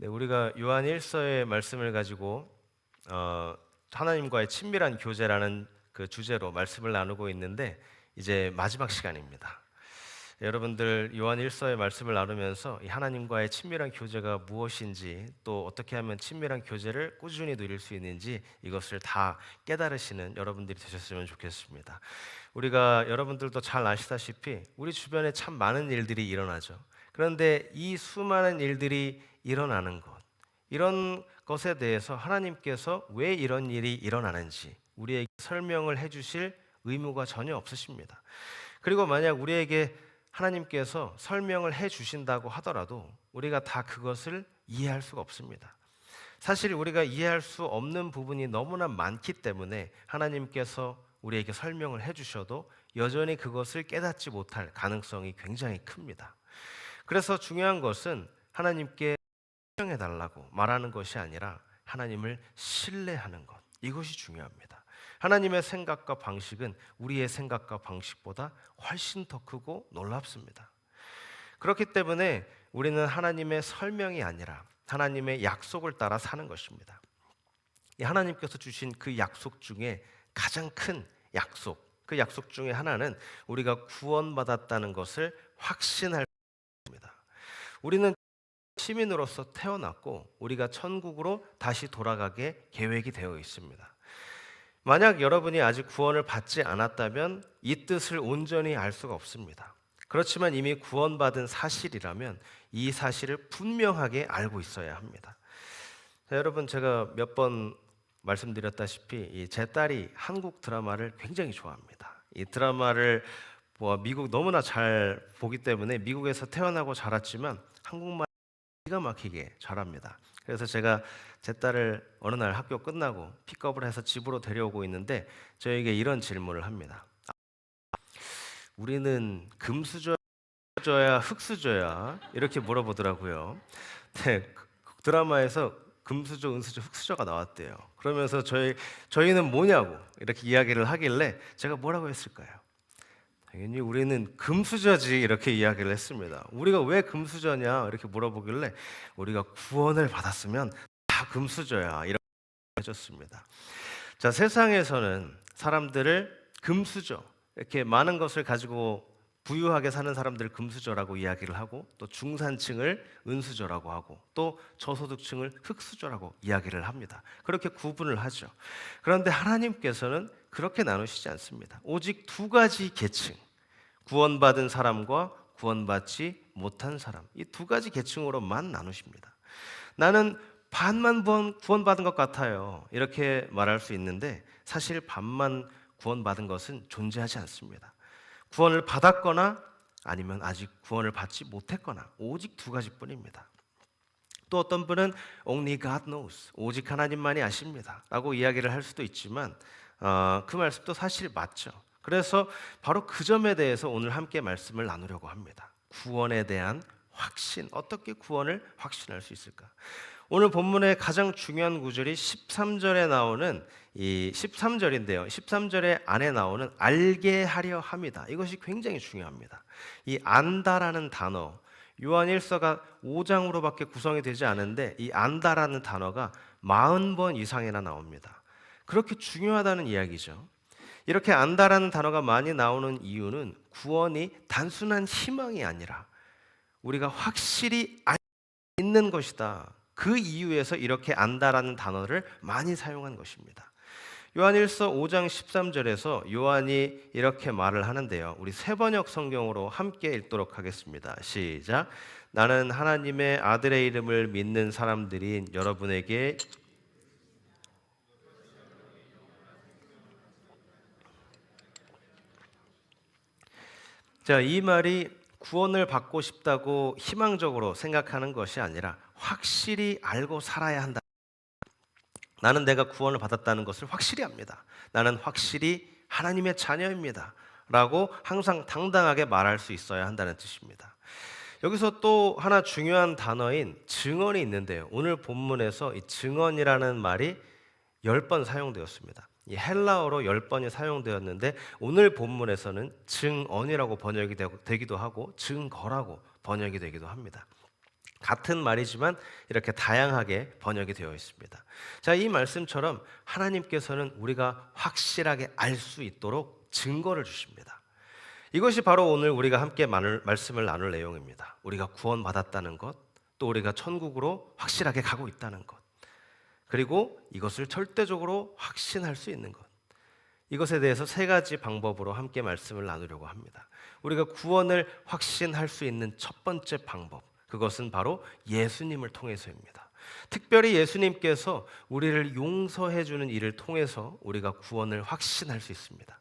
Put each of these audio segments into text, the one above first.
네, 우리가 요한 1서의 말씀을 가지고 하나님과의 친밀한 교제라는 그 주제로 말씀을 나누고 있는데 이제 마지막 시간입니다. 여러분들 요한 1서의 말씀을 나누면서 이 하나님과의 친밀한 교제가 무엇인지 또 어떻게 하면 친밀한 교제를 꾸준히 누릴 수 있는지 이것을 다 깨달으시는 여러분들이 되셨으면 좋겠습니다. 우리가 여러분들도 잘 아시다시피 우리 주변에 참 많은 일들이 일어나죠. 그런데 이 수많은 일들이 일어나는 것, 이런 것에 대해서 하나님께서 왜 이런 일이 일어나는지 우리에게 설명을 해주실 의무가 전혀 없으십니다. 그리고 만약 우리에게 하나님께서 설명을 해주신다고 하더라도 우리가 다 그것을 이해할 수가 없습니다. 사실 우리가 이해할 수 없는 부분이 너무나 많기 때문에 하나님께서 우리에게 설명을 해주셔도 여전히 그것을 깨닫지 못할 가능성이 굉장히 큽니다. 그래서 중요한 것은 하나님께 설명해 달라고 말하는 것이 아니라 하나님을 신뢰하는 것, 이것이 중요합니다. 하나님의 생각과 방식은 우리의 생각과 방식보다 훨씬 더 크고 놀랍습니다. 그렇기 때문에 우리는 하나님의 설명이 아니라 하나님의 약속을 따라 사는 것입니다. 이 하나님께서 주신 그 약속 중에 가장 큰 약속, 그 약속 중에 하나는 우리가 구원받았다는 것을 확신할 것입니다. 우리는 시민으로서 태어났고 우리가 천국으로 다시 돌아가게 계획이 되어 있습니다. 만약 여러분이 아직 구원을 받지 않았다면 이 뜻을 온전히 알 수가 없습니다. 그렇지만 이미 구원받은 사실이라면 이 사실을 분명하게 알고 있어야 합니다. 자, 여러분, 제가 몇 번 말씀드렸다시피 제 딸이 한국 드라마를 굉장히 좋아합니다. 이 드라마를 미국 너무나 잘 보기 때문에 미국에서 태어나고 자랐지만 한국말 기가 막히게 잘합니다. 그래서 제가 제 딸을 어느 날 학교 끝나고 픽업을 해서 집으로 데려오고 있는데 저에게 이런 질문을 합니다. 우리는 금수저야 흙수저야? 이렇게 물어보더라고요. 네, 그 드라마에서 금수저, 은수저, 흙수저가 나왔대요. 그러면서 저희는 뭐냐고 이렇게 이야기를 하길래 제가 뭐라고 했을까요? 당연히 우리는 금수저지 이렇게 이야기를 했습니다. 우리가 왜 금수저냐 이렇게 물어보길래 우리가 구원을 받았으면 다 금수저야 이렇게 해줬습니다. 자, 세상에서는 사람들을 금수저, 이렇게 많은 것을 가지고 부유하게 사는 사람들을 금수저라고 이야기를 하고 또 중산층을 은수저라고 하고 또 저소득층을 흙수저라고 이야기를 합니다. 그렇게 구분을 하죠. 그런데 하나님께서는 그렇게 나누시지 않습니다. 오직 두 가지 계층, 구원받은 사람과 구원받지 못한 사람, 이 두 가지 계층으로만 나누십니다. 나는 반만 구원받은 것 같아요, 이렇게 말할 수 있는데 사실 반만 구원받은 것은 존재하지 않습니다. 구원을 받았거나 아니면 아직 구원을 받지 못했거나 오직 두 가지뿐입니다. 또 어떤 분은 only God knows, 오직 하나님만이 아십니다 라고 이야기를 할 수도 있지만 그 말씀도 사실 맞죠. 그래서 바로 그 점에 대해서 오늘 함께 말씀을 나누려고 합니다. 구원에 대한 확신, 어떻게 구원을 확신할 수 있을까? 오늘 본문의 가장 중요한 구절이 13절에 나오는 이 13절인데요. 13절에 안에 나오는 알게 하려 함이다. 이것이 굉장히 중요합니다. 이 안다라는 단어, 요한 1서가 5장으로밖에 구성이 되지 않은데 이 안다라는 단어가 40번 이상이나 나옵니다. 그렇게 중요하다는 이야기죠. 이렇게 안다라는 단어가 많이 나오는 이유는 구원이 단순한 희망이 아니라 우리가 확실히 있는 것이다. 그 이유에서 이렇게 안다라는 단어를 많이 사용한 것입니다. 요한 1서 5장 13절에서 요한이 이렇게 말을 하는데요. 우리 세번역 성경으로 함께 읽도록 하겠습니다. 시작. 나는 하나님의 아들의 이름을 믿는 사람들인 여러분에게 자, 이 말이 구원을 받고 싶다고 희망적으로 생각하는 것이 아니라 확실히 알고 살아야 한다. 나는 내가 구원을 받았다는 것을 확실히 압니다. 나는 확실히 하나님의 자녀입니다. 라고 항상 당당하게 말할 수 있어야 한다는 뜻입니다. 여기서 또 하나 중요한 단어인 증언이 있는데요. 오늘 본문에서 이 증언이라는 말이 10번 사용되었습니다. 이 헬라어로 10번이 사용되었는데 오늘 본문에서는 증언이라고 번역이 되기도 하고 증거라고 번역이 되기도 합니다. 같은 말이지만 이렇게 다양하게 번역이 되어 있습니다. 자, 이 말씀처럼 하나님께서는 우리가 확실하게 알 수 있도록 증거를 주십니다. 이것이 바로 오늘 우리가 함께 말씀을 나눌 내용입니다. 우리가 구원받았다는 것, 또 우리가 천국으로 확실하게 가고 있다는 것, 그리고 이것을 절대적으로 확신할 수 있는 것. 이것에 대해서 세 가지 방법으로 함께 말씀을 나누려고 합니다. 우리가 구원을 확신할 수 있는 첫 번째 방법, 그것은 바로 예수님을 통해서입니다. 특별히 예수님께서 우리를 용서해 주는 일을 통해서 우리가 구원을 확신할 수 있습니다.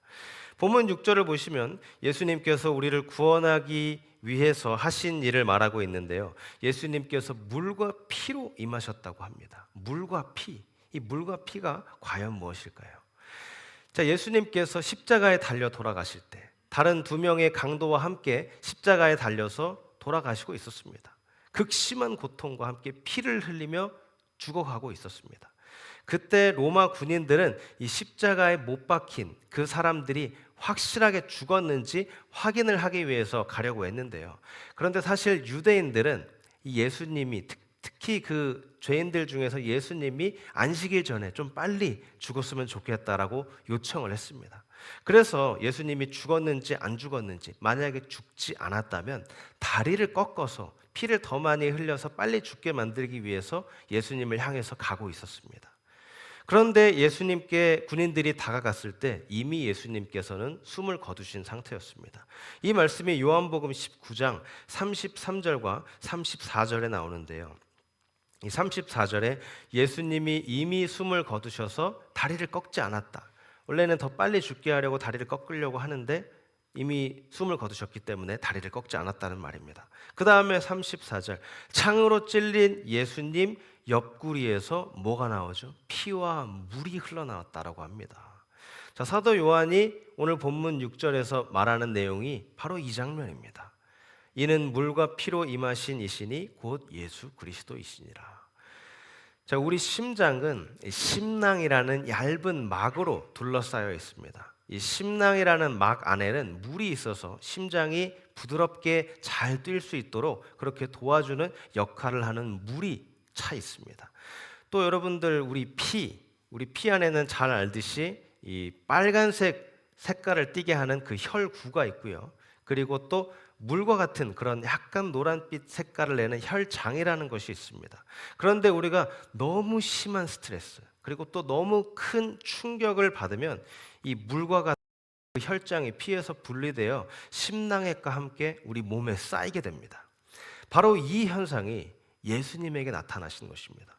본문 6절을 보시면 예수님께서 우리를 구원하기 위해서 하신 일을 말하고 있는데요. 예수님께서 물과 피로 임하셨다고 합니다. 물과 피. 이 물과 피가 과연 무엇일까요? 자, 예수님께서 십자가에 달려 돌아가실 때 다른 두 명의 강도와 함께 십자가에 달려서 돌아가시고 있었습니다. 극심한 고통과 함께 피를 흘리며 죽어가고 있었습니다. 그때 로마 군인들은 이 십자가에 못 박힌 그 사람들이 확실하게 죽었는지 확인을 하기 위해서 가려고 했는데요. 그런데 사실 유대인들은 이 예수님이 특히 그 죄인들 중에서 예수님이 안식일 전에 좀 빨리 죽었으면 좋겠다라고 요청을 했습니다. 그래서 예수님이 죽었는지 안 죽었는지 만약에 죽지 않았다면 다리를 꺾어서 피를 더 많이 흘려서 빨리 죽게 만들기 위해서 예수님을 향해서 가고 있었습니다. 그런데 예수님께 군인들이 다가갔을 때 이미 예수님께서는 숨을 거두신 상태였습니다. 이 말씀이 요한복음 19장 33절과 34절에 나오는데요. 이 34절에 예수님이 이미 숨을 거두셔서 다리를 꺾지 않았다. 원래는 더 빨리 죽게 하려고 다리를 꺾으려고 하는데 이미 숨을 거두셨기 때문에 다리를 꺾지 않았다는 말입니다. 그 다음에 34절, 창으로 찔린 예수님 옆구리에서 뭐가 나오죠? 피와 물이 흘러나왔다라고 합니다. 자, 사도 요한이 오늘 본문 6절에서 말하는 내용이 바로 이 장면입니다. 이는 물과 피로 임하신 이시니 곧 예수 그리스도이시니라. 자, 우리 심장은 심낭이라는 얇은 막으로 둘러싸여 있습니다. 이 심낭이라는 막 안에는 물이 있어서 심장이 부드럽게 잘 뛸 수 있도록 그렇게 도와주는 역할을 하는 물이 차 있습니다. 또 여러분들 우리 피 안에는 잘 알듯이 이 빨간색 색깔을 띠게 하는 그 혈구가 있고요. 그리고 또 물과 같은 그런 약간 노란빛 색깔을 내는 혈장이라는 것이 있습니다. 그런데 우리가 너무 심한 스트레스 그리고 또 너무 큰 충격을 받으면 이 물과 같은 그 혈장이 피에서 분리되어 심낭액과 함께 우리 몸에 쌓이게 됩니다. 바로 이 현상이 예수님에게 나타나신 것입니다.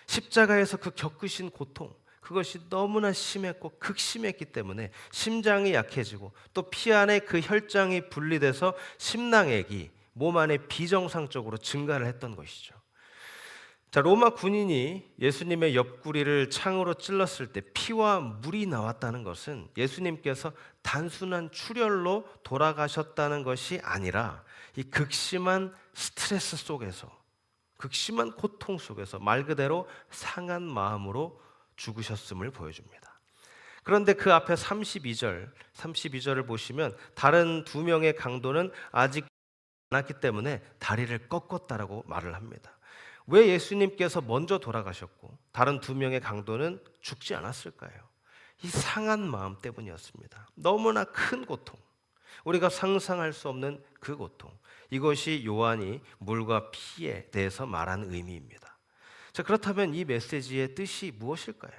십자가에서 그 겪으신 고통, 그것이 너무나 심했고 극심했기 때문에 심장이 약해지고 또 피 안에 그 혈장이 분리돼서 심낭액이 몸 안에 비정상적으로 증가를 했던 것이죠. 자, 로마 군인이 예수님의 옆구리를 창으로 찔렀을 때 피와 물이 나왔다는 것은 예수님께서 단순한 출혈로 돌아가셨다는 것이 아니라 이 극심한 스트레스 속에서 극심한 고통 속에서 말 그대로 상한 마음으로 죽으셨음을 보여줍니다. 그런데 그 앞에 32절을 보시면 다른 두 명의 강도는 아직 않았기 때문에 다리를 꺾었다라고 말을 합니다. 왜 예수님께서 먼저 돌아가셨고 다른 두 명의 강도는 죽지 않았을까요? 이 상한 마음 때문이었습니다. 너무나 큰 고통, 우리가 상상할 수 없는 그 고통, 이것이 요한이 물과 피에 대해서 말한 의미입니다. 자, 그렇다면 이 메시지의 뜻이 무엇일까요?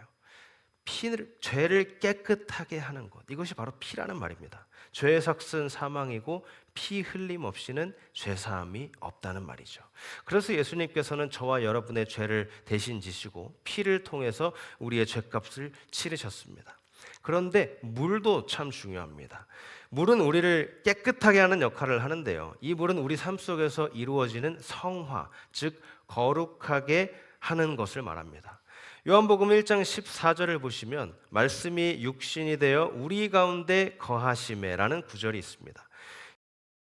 죄를 깨끗하게 하는 것, 이것이 바로 피라는 말입니다. 죄의 삭은 사망이고 피 흘림 없이는 죄사함이 없다는 말이죠. 그래서 예수님께서는 저와 여러분의 죄를 대신 지시고 피를 통해서 우리의 죄값을 치르셨습니다. 그런데 물도 참 중요합니다. 물은 우리를 깨끗하게 하는 역할을 하는데요. 이 물은 우리 삶 속에서 이루어지는 성화, 즉 거룩하게 하는 것을 말합니다. 요한복음 1장 14절을 보시면 말씀이 육신이 되어 우리 가운데 거하심에라는 구절이 있습니다.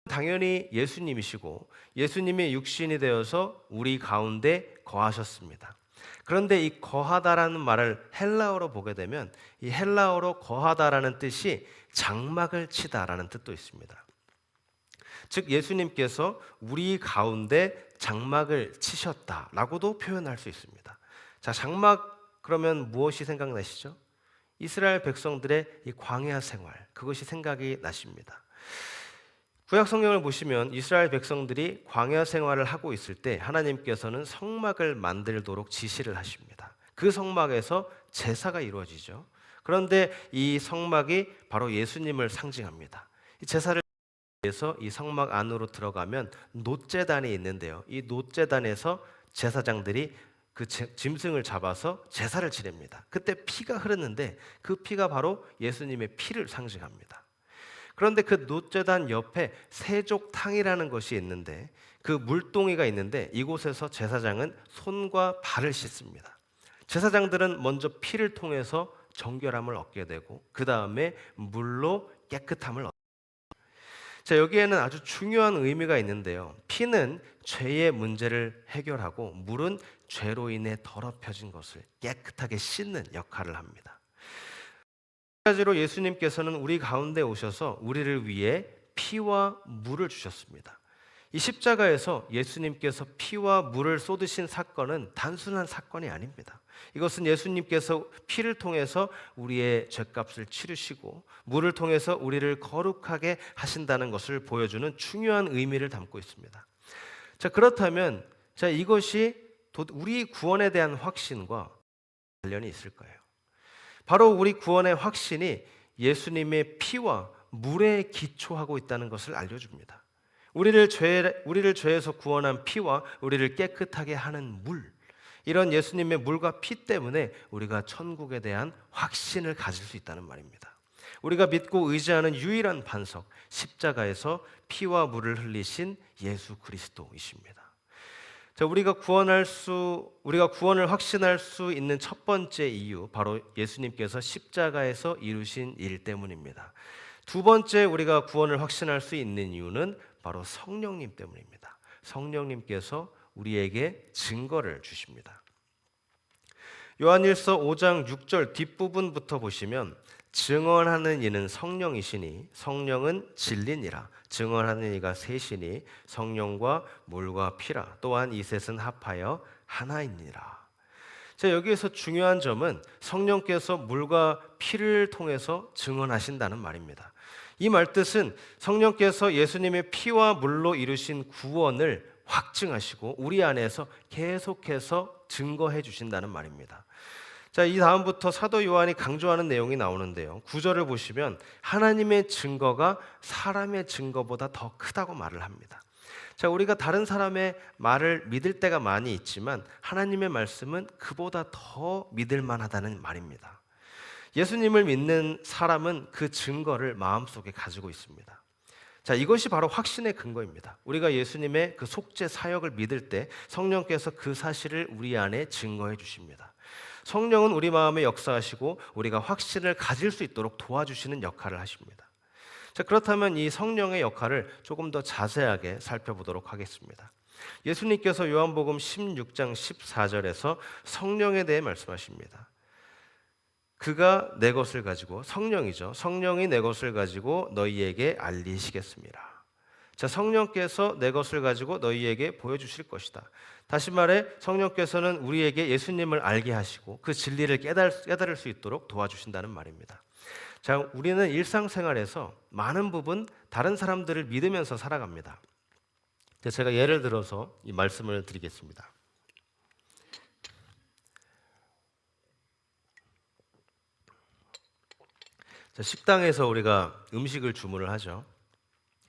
당연히 예수님이시고 예수님이 육신이 되어서 우리 가운데 거하셨습니다. 그런데 이 거하다라는 말을 헬라어로 보게 되면 이 헬라어로 거하다라는 뜻이 장막을 치다라는 뜻도 있습니다. 즉 예수님께서 우리 가운데 장막을 치셨다라고도 표현할 수 있습니다. 자, 장막 그러면 무엇이 생각나시죠? 이스라엘 백성들의 이 광야 생활, 그것이 생각이 나십니다. 구약 성경을 보시면 이스라엘 백성들이 광야 생활을 하고 있을 때 하나님께서는 성막을 만들도록 지시를 하십니다. 그 성막에서 제사가 이루어지죠. 그런데 이 성막이 바로 예수님을 상징합니다. 이 제사를 위해서 이 성막 안으로 들어가면 놋제단이 있는데요. 이 놋제단에서 제사장들이 그 짐승을 잡아서 제사를 지냅니다. 그때 피가 흐르는데 그 피가 바로 예수님의 피를 상징합니다. 그런데 그 놋제단 옆에 세족탕이라는 것이 있는데 그 물동이가 있는데 이곳에서 제사장은 손과 발을 씻습니다. 제사장들은 먼저 피를 통해서 정결함을 얻게 되고 그 다음에 물로 깨끗함을 얻습니다. 자, 여기에는 아주 중요한 의미가 있는데요. 피는 죄의 문제를 해결하고 물은 죄로 인해 더럽혀진 것을 깨끗하게 씻는 역할을 합니다. 마찬가지로 예수님께서는 우리 가운데 오셔서 우리를 위해 피와 물을 주셨습니다. 이 십자가에서 예수님께서 피와 물을 쏟으신 사건은 단순한 사건이 아닙니다. 이것은 예수님께서 피를 통해서 우리의 죄값을 치르시고 물을 통해서 우리를 거룩하게 하신다는 것을 보여주는 중요한 의미를 담고 있습니다. 자, 그렇다면 이것이 우리 구원에 대한 확신과 관련이 있을까요? 바로 우리 구원의 확신이 예수님의 피와 물에 기초하고 있다는 것을 알려줍니다. 우리를 죄에서 구원한 피와 우리를 깨끗하게 하는 물, 이런 예수님의 물과 피 때문에 우리가 천국에 대한 확신을 가질 수 있다는 말입니다. 우리가 믿고 의지하는 유일한 반석, 십자가에서 피와 물을 흘리신 예수 그리스도이십니다. 자, 우리가 구원을 확신할 수 있는 첫 번째 이유, 바로 예수님께서 십자가에서 이루신 일 때문입니다. 두 번째 우리가 구원을 확신할 수 있는 이유는 바로 성령님 때문입니다. 성령님께서 우리에게 증거를 주십니다. 요한일서 5장 6절 뒷부분부터 보시면 증언하는 이는 성령이시니 성령은 진리니라. 증언하는 이가 셋이니 성령과 물과 피라. 또한 이 셋은 합하여 하나이니라. 자, 여기에서 중요한 점은 성령께서 물과 피를 통해서 증언하신다는 말입니다. 이 말뜻은 성령께서 예수님의 피와 물로 이루신 구원을 확증하시고 우리 안에서 계속해서 증거해 주신다는 말입니다. 자, 이 다음부터 사도 요한이 강조하는 내용이 나오는데요. 9절을 보시면 하나님의 증거가 사람의 증거보다 더 크다고 말을 합니다. 자, 우리가 다른 사람의 말을 믿을 때가 많이 있지만 하나님의 말씀은 그보다 더 믿을 만하다는 말입니다. 예수님을 믿는 사람은 그 증거를 마음속에 가지고 있습니다. 자, 이것이 바로 확신의 근거입니다. 우리가 예수님의 그 속죄 사역을 믿을 때 성령께서 그 사실을 우리 안에 증거해 주십니다. 성령은 우리 마음에 역사하시고 우리가 확신을 가질 수 있도록 도와주시는 역할을 하십니다. 자, 그렇다면 이 성령의 역할을 조금 더 자세하게 살펴보도록 하겠습니다. 예수님께서 요한복음 16장 14절에서 성령에 대해 말씀하십니다. 그가 내 것을 가지고, 성령이죠. 성령이 내 것을 가지고 너희에게 알리시겠습니다. 자, 성령께서 내 것을 가지고 너희에게 보여주실 것이다. 다시 말해 성령께서는 우리에게 예수님을 알게 하시고 그 진리를 깨달을 수 있도록 도와주신다는 말입니다. 자, 우리는 일상생활에서 많은 부분 다른 사람들을 믿으면서 살아갑니다. 제가 예를 들어서 이 말씀을 드리겠습니다. 자, 식당에서 우리가 음식을 주문을 하죠.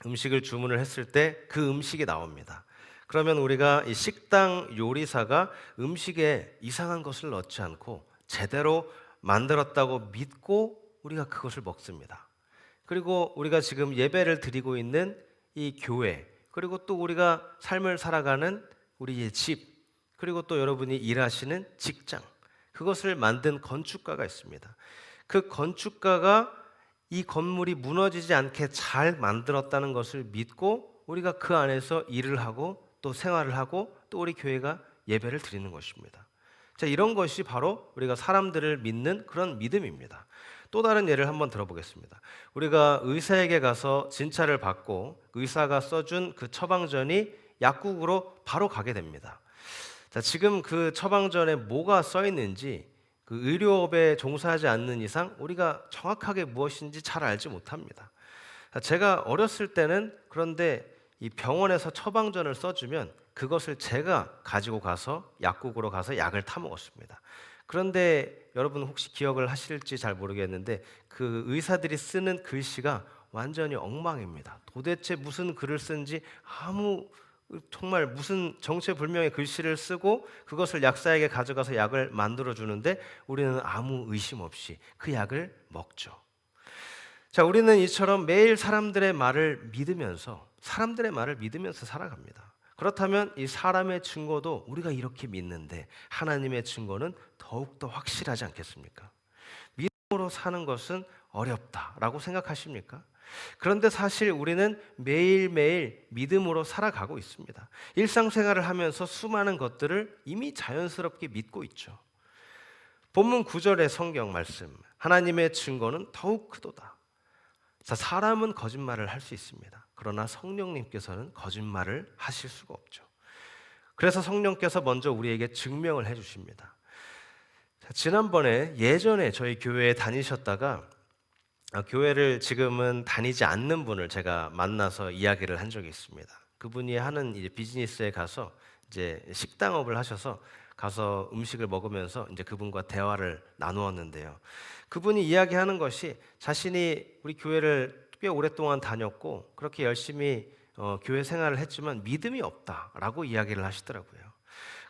음식을 주문을 했을 때 그 음식이 나옵니다. 그러면 우리가 이 식당 요리사가 음식에 이상한 것을 넣지 않고 제대로 만들었다고 믿고 우리가 그것을 먹습니다. 그리고 우리가 지금 예배를 드리고 있는 이 교회, 그리고 또 우리가 삶을 살아가는 우리의 집, 그리고 또 여러분이 일하시는 직장, 그것을 만든 건축가가 있습니다. 그 건축가가 이 건물이 무너지지 않게 잘 만들었다는 것을 믿고 우리가 그 안에서 일을 하고 또 생활을 하고 또 우리 교회가 예배를 드리는 것입니다. 자, 이런 것이 바로 우리가 사람들을 믿는 그런 믿음입니다. 또 다른 예를 한번 들어보겠습니다. 우리가 의사에게 가서 진찰을 받고 의사가 써준 그 처방전이 약국으로 바로 가게 됩니다. 자, 지금 그 처방전에 뭐가 써 있는지 그 의료업에 종사하지 않는 이상 우리가 정확하게 무엇인지 잘 알지 못합니다. 자, 제가 어렸을 때는 그런데 이 병원에서 처방전을 써주면 그것을 제가 가지고 가서 약국으로 가서 약을 타 먹었습니다. 그런데 여러분 혹시 기억을 하실지 잘 모르겠는데 그 의사들이 쓰는 글씨가 완전히 엉망입니다. 도대체 무슨 글을 쓴지 정말 무슨 정체불명의 글씨를 쓰고 그것을 약사에게 가져가서 약을 만들어 주는데 우리는 아무 의심 없이 그 약을 먹죠. 자, 우리는 이처럼 매일 사람들의 말을 믿으면서 살아갑니다. 그렇다면 이 사람의 증거도 우리가 이렇게 믿는데 하나님의 증거는 더욱더 확실하지 않겠습니까? 믿음으로 사는 것은 어렵다라고 생각하십니까? 그런데 사실 우리는 매일매일 믿음으로 살아가고 있습니다. 일상생활을 하면서 수많은 것들을 이미 자연스럽게 믿고 있죠. 본문 9절의 성경 말씀, 하나님의 증거는 더욱 크도다. 자, 사람은 거짓말을 할 수 있습니다. 그러나 성령님께서는 거짓말을 하실 수가 없죠. 그래서 성령께서 먼저 우리에게 증명을 해주십니다. 자, 지난번에 예전에 저희 교회에 다니셨다가 교회를 지금은 다니지 않는 분을 제가 만나서 이야기를 한 적이 있습니다. 그분이 하는 이제 비즈니스에 가서 이제 식당업을 하셔서 가서 음식을 먹으면서 이제 그분과 대화를 나누었는데요. 그분이 이야기하는 것이 자신이 우리 교회를 꽤 오랫동안 다녔고 그렇게 열심히 교회 생활을 했지만 믿음이 없다라고 이야기를 하시더라고요.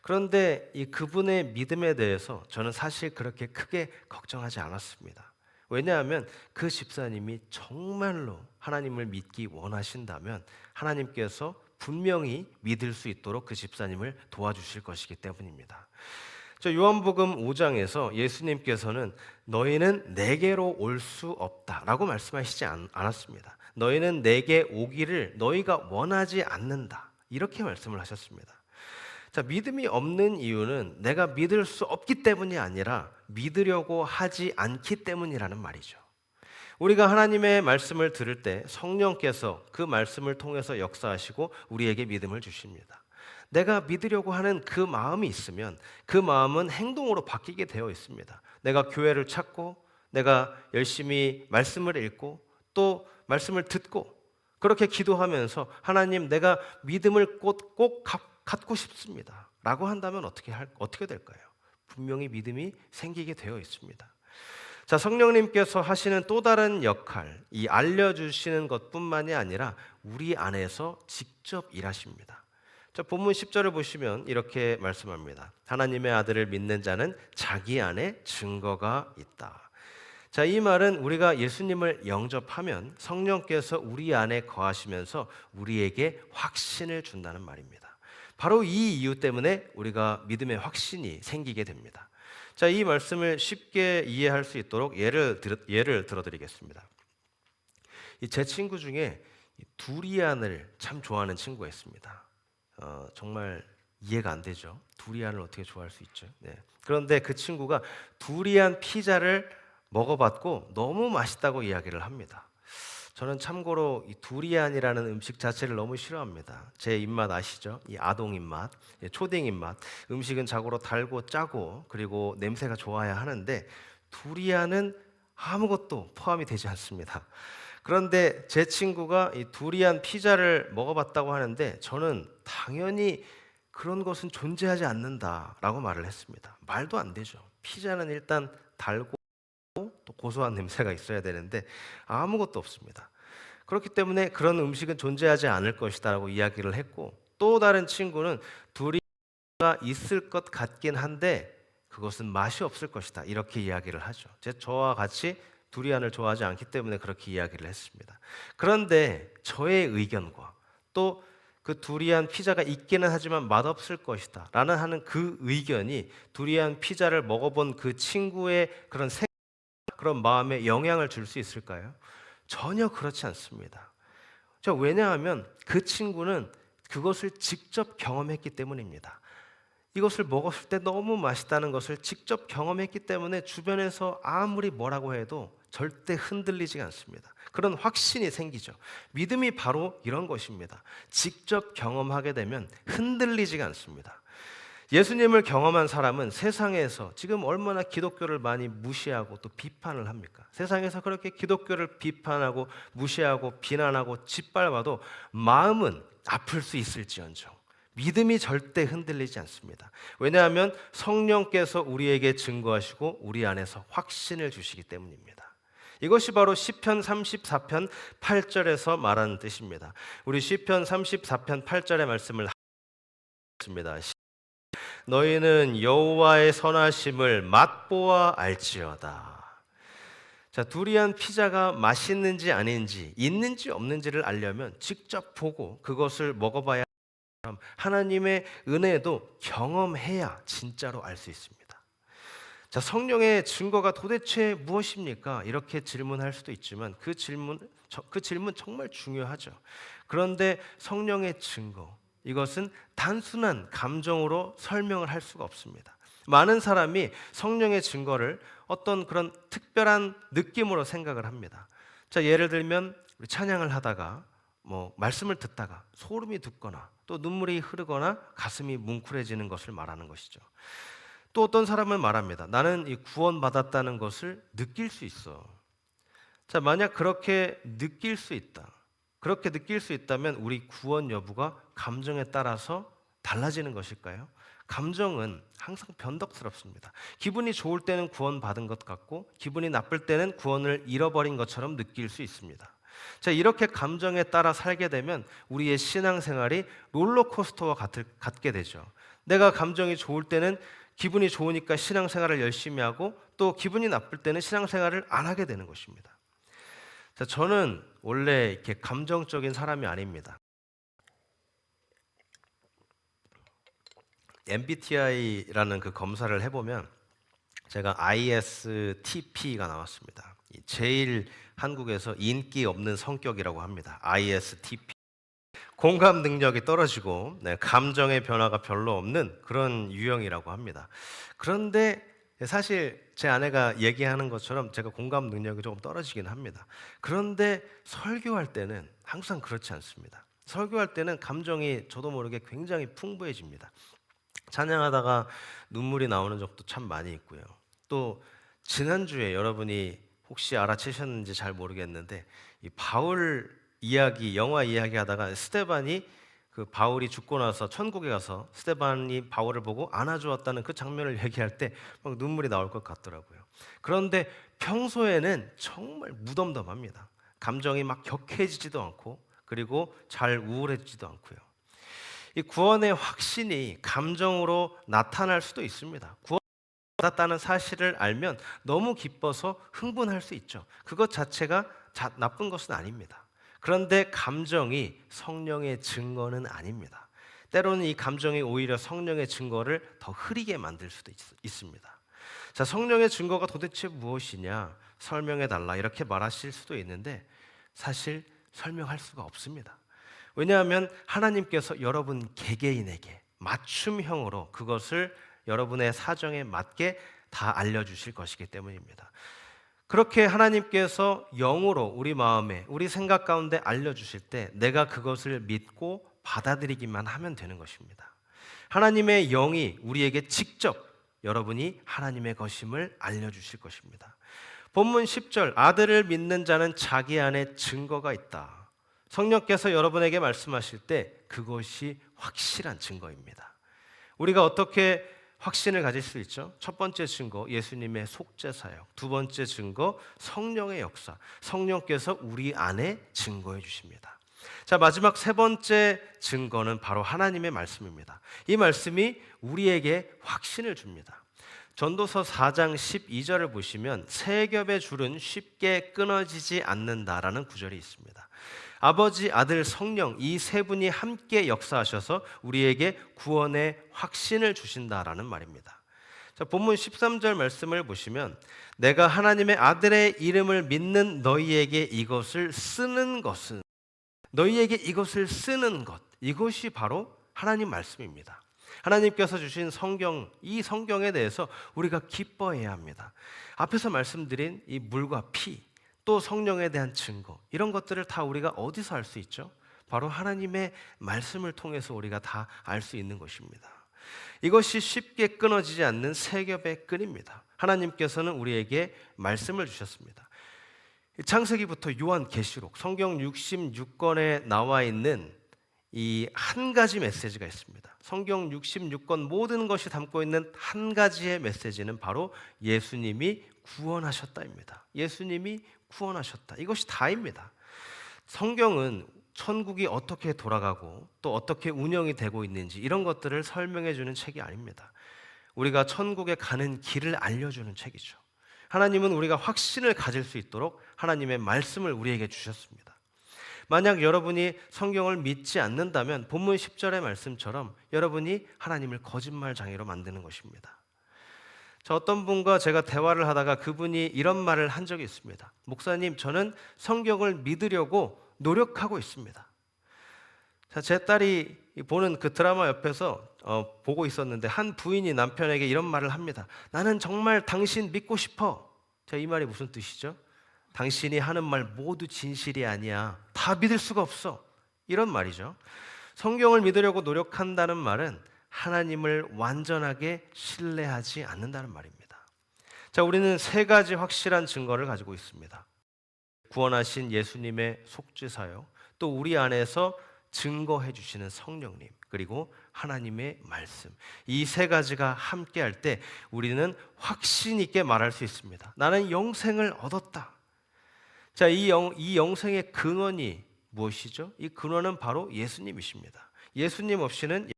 그런데 이 그분의 믿음에 대해서 저는 사실 그렇게 크게 걱정하지 않았습니다. 왜냐하면 그 집사님이 정말로 하나님을 믿기 원하신다면 하나님께서 분명히 믿을 수 있도록 그 집사님을 도와주실 것이기 때문입니다. 저 요한복음 5장에서 예수님께서는 너희는 내게로 올 수 없다라고 말씀하시지 않았습니다. 너희는 내게 오기를 너희가 원하지 않는다. 이렇게 말씀을 하셨습니다. 자, 믿음이 없는 이유는 내가 믿을 수 없기 때문이 아니라 믿으려고 하지 않기 때문이라는 말이죠. 우리가 하나님의 말씀을 들을 때 성령께서 그 말씀을 통해서 역사하시고 우리에게 믿음을 주십니다. 내가 믿으려고 하는 그 마음이 있으면 그 마음은 행동으로 바뀌게 되어 있습니다. 내가 교회를 찾고 내가 열심히 말씀을 읽고 또 말씀을 듣고 그렇게 기도하면서 하나님 내가 믿음을 꼭 갖고 싶습니다 라고 한다면 어떻게 될까요? 분명히 믿음이 생기게 되어 있습니다. 자, 성령님께서 하시는 또 다른 역할, 이 알려주시는 것뿐만이 아니라 우리 안에서 직접 일하십니다. 자, 본문 10절을 보시면 이렇게 말씀합니다. 하나님의 아들을 믿는 자는 자기 안에 증거가 있다. 자, 이 말은 우리가 예수님을 영접하면 성령께서 우리 안에 거하시면서 우리에게 확신을 준다는 말입니다. 바로 이 이유 때문에 우리가 믿음의 확신이 생기게 됩니다. 자, 이 말씀을 쉽게 이해할 수 있도록 예를 들어드리겠습니다. 제 친구 중에 두리안을 참 좋아하는 친구가 있습니다. 정말 이해가 안 되죠. 두리안을 어떻게 좋아할 수 있죠? 네. 그런데 그 친구가 두리안 피자를 먹어봤고 너무 맛있다고 이야기를 합니다. 저는 참고로 이 두리안이라는 음식 자체를 너무 싫어합니다. 제 입맛 아시죠? 이 아동 입맛, 초딩 입맛. 음식은 자고로 달고 짜고 그리고 냄새가 좋아야 하는데 두리안은 아무것도 포함이 되지 않습니다. 그런데 제 친구가 이 두리안 피자를 먹어봤다고 하는데 저는 당연히 그런 것은 존재하지 않는다라고 말을 했습니다. 말도 안 되죠. 피자는 일단 달고 또 고소한 냄새가 있어야 되는데 아무것도 없습니다. 그렇기 때문에 그런 음식은 존재하지 않을 것이다라고 이야기를 했고 또 다른 친구는 두리안가 있을 것 같긴 한데 그것은 맛이 없을 것이다 이렇게 이야기를 하죠. 저와 같이 두리안을 좋아하지 않기 때문에 그렇게 이야기를 했습니다. 그런데 저의 의견과 또 그 두리안 피자가 있기는 하지만 맛없을 것이다 라는 하는 그 의견이 두리안 피자를 먹어본 그 친구의 그런 마음에 영향을 줄 수 있을까요? 전혀 그렇지 않습니다. 왜냐하면 그 친구는 그것을 직접 경험했기 때문입니다. 이것을 먹었을 때 너무 맛있다는 것을 직접 경험했기 때문에 주변에서 아무리 뭐라고 해도 절대 흔들리지 않습니다. 그런 확신이 생기죠. 믿음이 바로 이런 것입니다. 직접 경험하게 되면 흔들리지가 않습니다. 예수님을 경험한 사람은 세상에서 지금 얼마나 기독교를 많이 무시하고 또 비판을 합니까? 세상에서 그렇게 기독교를 비판하고 무시하고 비난하고 짓밟아도 마음은 아플 수 있을지언정 믿음이 절대 흔들리지 않습니다. 왜냐하면 성령께서 우리에게 증거하시고 우리 안에서 확신을 주시기 때문입니다. 이것이 바로 시편 34편 8절에서 말하는 뜻입니다. 우리 시편 34편 8절의 말씀을 하겠습니다. 너희는 여호와의 선하심을 맛보아 알지어다. 자, 두리안 피자가 맛있는지 아닌지, 있는지 없는지를 알려면 직접 보고 그것을 먹어봐야 하나님의 은혜도 경험해야 진짜로 알 수 있습니다. 자, 성령의 증거가 도대체 무엇입니까? 이렇게 질문할 수도 있지만 그 질문 정말 중요하죠. 그런데 성령의 증거, 이것은 단순한 감정으로 설명을 할 수가 없습니다. 많은 사람이 성령의 증거를 어떤 그런 특별한 느낌으로 생각을 합니다. 자, 예를 들면 우리 찬양을 하다가 말씀을 듣다가 소름이 돋거나 또 눈물이 흐르거나 가슴이 뭉클해지는 것을 말하는 것이죠. 또 어떤 사람은 말합니다. 나는 이 구원받았다는 것을 느낄 수 있어. 자, 만약 그렇게 느낄 수 있다. 그렇게 느낄 수 있다면 우리 구원 여부가 감정에 따라서 달라지는 것일까요? 감정은 항상 변덕스럽습니다. 기분이 좋을 때는 구원받은 것 같고 기분이 나쁠 때는 구원을 잃어버린 것처럼 느낄 수 있습니다. 자, 이렇게 감정에 따라 살게 되면 우리의 신앙생활이 롤러코스터와 같게 되죠. 내가 감정이 좋을 때는 기분이 좋으니까 신앙생활을 열심히 하고 또 기분이 나쁠 때는 신앙생활을 안 하게 되는 것입니다. 자, 저는 원래 이렇게 감정적인 사람이 아닙니다. MBTI라는 그 검사를 해보면 제가 ISTP가 나왔습니다. 제일 한국에서 인기 없는 성격이라고 합니다. ISTP. 공감 능력이 떨어지고 감정의 변화가 별로 없는 그런 유형이라고 합니다. 그런데 사실 제 아내가 얘기하는 것처럼 제가 공감 능력이 조금 떨어지긴 합니다. 그런데 설교할 때는 항상 그렇지 않습니다. 설교할 때는 감정이 저도 모르게 굉장히 풍부해집니다. 찬양하다가 눈물이 나오는 적도 참 많이 있고요. 또 지난주에 여러분이 혹시 알아채셨는지 잘 모르겠는데 이 바울 이야기, 영화 이야기 하다가 스데반이 그 바울이 죽고 나서 천국에 가서 스데반이 바울을 보고 안아주었다는 그 장면을 얘기할 때 막 눈물이 나올 것 같더라고요. 그런데 평소에는 정말 무덤덤합니다. 감정이 막 격해지지도 않고 그리고 잘 우울해지지도 않고요. 이 구원의 확신이 감정으로 나타날 수도 있습니다. 구원받았다는 사실을 알면 너무 기뻐서 흥분할 수 있죠. 그것 자체가 나쁜 것은 아닙니다. 그런데 감정이 성령의 증거는 아닙니다. 때로는 이 감정이 오히려 성령의 증거를 더 흐리게 만들 수도 있습니다. 자, 성령의 증거가 도대체 무엇이냐? 설명해달라 이렇게 말하실 수도 있는데 사실 설명할 수가 없습니다. 왜냐하면 하나님께서 여러분 개개인에게 맞춤형으로 그것을 여러분의 사정에 맞게 다 알려주실 것이기 때문입니다. 그렇게 하나님께서 영으로 우리 마음에 우리 생각 가운데 알려주실 때 내가 그것을 믿고 받아들이기만 하면 되는 것입니다. 하나님의 영이 우리에게 직접 여러분이 하나님의 것임을 알려주실 것입니다. 본문 10절 아들을 믿는 자는 자기 안에 증거가 있다. 성령께서 여러분에게 말씀하실 때 그것이 확실한 증거입니다. 우리가 어떻게 확신을 가질 수 있죠? 첫 번째 증거, 예수님의 속죄사역. 두 번째 증거, 성령의 역사. 성령께서 우리 안에 증거해 주십니다. 자, 마지막 세 번째 증거는 바로 하나님의 말씀입니다. 이 말씀이 우리에게 확신을 줍니다. 전도서 4장 12절을 보시면 세 겹의 줄은 쉽게 끊어지지 않는다라는 구절이 있습니다. 아버지, 아들, 성령 이 세 분이 함께 역사하셔서 우리에게 구원의 확신을 주신다라는 말입니다. 자, 본문 13절 말씀을 보시면 내가 하나님의 아들의 이름을 믿는 너희에게 이것을 쓰는 것은 너희에게 이것을 쓰는 것 이것이 바로 하나님 말씀입니다. 하나님께서 주신 성경, 이 성경에 대해서 우리가 기뻐해야 합니다. 앞에서 말씀드린 이 물과 피, 또 성령에 대한 증거, 이런 것들을 다 우리가 어디서 알 수 있죠? 바로 하나님의 말씀을 통해서 우리가 다 알 수 있는 것입니다. 이것이 쉽게 끊어지지 않는 세 겹의 끈입니다. 하나님께서는 우리에게 말씀을 주셨습니다. 창세기부터 요한계시록, 성경 66권에 나와 있는 이 한 가지 메시지가 있습니다. 성경 66권 모든 것이 담고 있는 한 가지의 메시지는 바로 예수님이 구원하셨다입니다. 예수님이 구원하셨다. 이것이 다입니다. 성경은 천국이 어떻게 돌아가고 또 어떻게 운영이 되고 있는지 이런 것들을 설명해 주는 책이 아닙니다. 우리가 천국에 가는 길을 알려주는 책이죠. 하나님은 우리가 확신을 가질 수 있도록 하나님의 말씀을 우리에게 주셨습니다. 만약 여러분이 성경을 믿지 않는다면 본문 10절의 말씀처럼 여러분이 하나님을 거짓말장애로 만드는 것입니다. 저 어떤 분과 제가 대화를 하다가 그분이 이런 말을 한 적이 있습니다. 목사님, 저는 성경을 믿으려고 노력하고 있습니다. 자, 제 딸이 보는 그 드라마 옆에서 보고 있었는데 한 부인이 남편에게 이런 말을 합니다. 나는 정말 당신 믿고 싶어. 자, 이 말이 무슨 뜻이죠? 당신이 하는 말 모두 진실이 아니야. 다 믿을 수가 없어. 이런 말이죠. 성경을 믿으려고 노력한다는 말은 하나님을 완전하게 신뢰하지 않는다는 말입니다. 자, 우리는 세 가지 확실한 증거를 가지고 있습니다. 구원하신 예수님의 속죄사역, 또 우리 안에서 증거해 주시는 성령님, 그리고 하나님의 말씀. 이 세 가지가 함께할 때 우리는 확신 있게 말할 수 있습니다. 나는 영생을 얻었다. 자, 이 영생의 근원이 무엇이죠? 이 근원은 바로 예수님이십니다. 예수님 없이는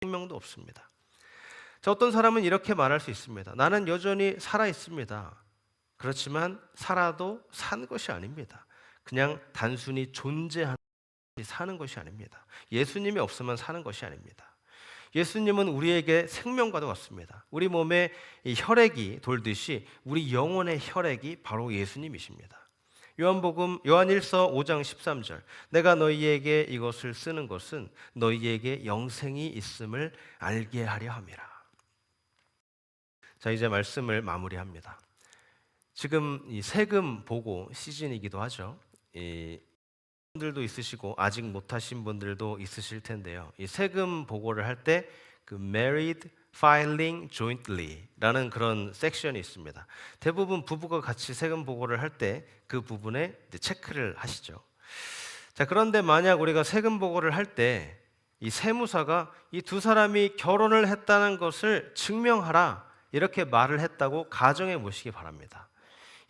생명도 없습니다. 자, 어떤 사람은 이렇게 말할 수 있습니다. 나는 여전히 살아 있습니다. 그렇지만 살아도 산 것이 아닙니다. 그냥 단순히 존재하는 것이 사는 것이 아닙니다. 예수님이 없으면 사는 것이 아닙니다. 예수님은 우리에게 생명과도 같습니다. 우리 몸에 이 혈액이 돌듯이 우리 영혼의 혈액이 바로 예수님이십니다. 요한복음 요한일서 5장 13절, 내가 너희에게 이것을 쓰는 것은 너희에게 영생이 있음을 알게 하려 함이라. 자, 이제 말씀을 마무리합니다. 지금 이 세금 보고 시즌이기도 하죠. 분들도 있으시고 아직 못하신 분들도 있으실 텐데요. 이 세금 보고를 할 때 그 married filing jointly라는 그런 섹션이 있습니다. 대부분 부부가 같이 세금 보고를 할 때 그 부분에 체크를 하시죠. 자, 그런데 만약 우리가 세금 보고를 할 때 이 세무사가 이 두 사람이 결혼을 했다는 것을 증명하라 이렇게 말을 했다고 가정해 보시기 바랍니다.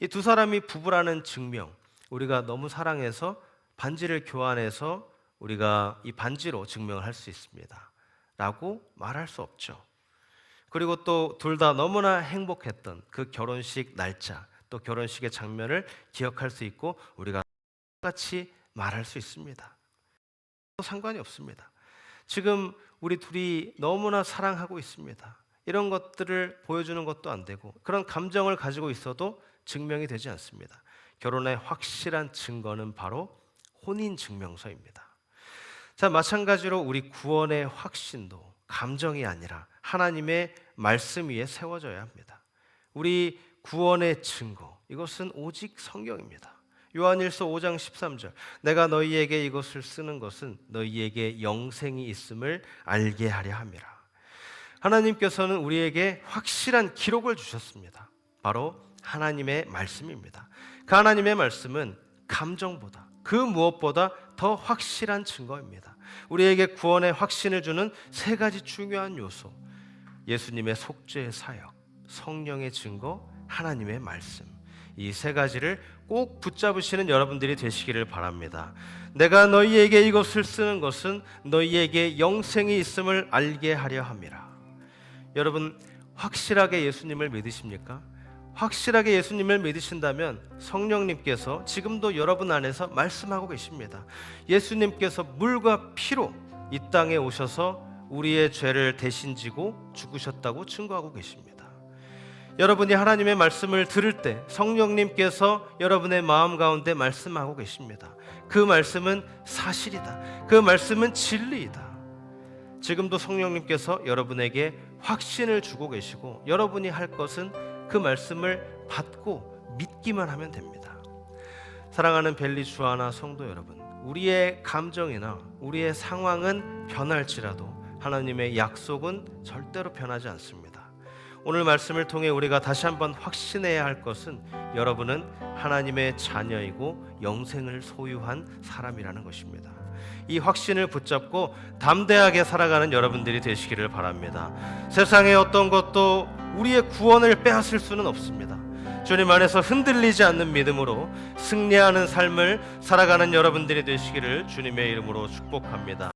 이 두 사람이 부부라는 증명, 우리가 너무 사랑해서 반지를 교환해서 우리가 이 반지로 증명을 할 수 있습니다 라고 말할 수 없죠. 그리고 또 둘 다 너무나 행복했던 그 결혼식 날짜, 또 결혼식의 장면을 기억할 수 있고 우리가 같이 말할 수 있습니다. 상관이 없습니다. 지금 우리 둘이 너무나 사랑하고 있습니다. 이런 것들을 보여주는 것도 안 되고 그런 감정을 가지고 있어도 증명이 되지 않습니다. 결혼의 확실한 증거는 바로 혼인증명서입니다. 자, 마찬가지로 우리 구원의 확신도 감정이 아니라 하나님의 말씀 위에 세워져야 합니다. 우리 구원의 증거, 이것은 오직 성경입니다. 요한일서 5장 13절, 내가 너희에게 이것을 쓰는 것은 너희에게 영생이 있음을 알게 하려 함이라. 하나님께서는 우리에게 확실한 기록을 주셨습니다. 바로 하나님의 말씀입니다. 그 하나님의 말씀은 감정보다 그 무엇보다 더 확실한 증거입니다. 우리에게 구원의 확신을 주는 세 가지 중요한 요소, 예수님의 속죄의 사역, 성령의 증거, 하나님의 말씀, 이 세 가지를 꼭 붙잡으시는 여러분들이 되시기를 바랍니다. 내가 너희에게 이것을 쓰는 것은 너희에게 영생이 있음을 알게 하려 함이라. 여러분, 확실하게 예수님을 믿으십니까? 확실하게 예수님을 믿으신다면 성령님께서 지금도 여러분 안에서 말씀하고 계십니다. 예수님께서 물과 피로 이 땅에 오셔서 우리의 죄를 대신 지고 죽으셨다고 증거하고 계십니다. 여러분이 하나님의 말씀을 들을 때 성령님께서 여러분의 마음 가운데 말씀하고 계십니다. 그 말씀은 사실이다. 그 말씀은 진리이다. 지금도 성령님께서 여러분에게 확신을 주고 계시고 여러분이 할 것은 그 말씀을 받고 믿기만 하면 됩니다. 사랑하는 벨리 주아나 성도 여러분, 우리의 감정이나 우리의 상황은 변할지라도 하나님의 약속은 절대로 변하지 않습니다. 오늘 말씀을 통해 우리가 다시 한번 확신해야 할 것은 여러분은 하나님의 자녀이고 영생을 소유한 사람이라는 것입니다. 이 확신을 붙잡고 담대하게 살아가는 여러분들이 되시기를 바랍니다. 세상의 어떤 것도 우리의 구원을 빼앗을 수는 없습니다. 주님 안에서 흔들리지 않는 믿음으로 승리하는 삶을 살아가는 여러분들이 되시기를 주님의 이름으로 축복합니다.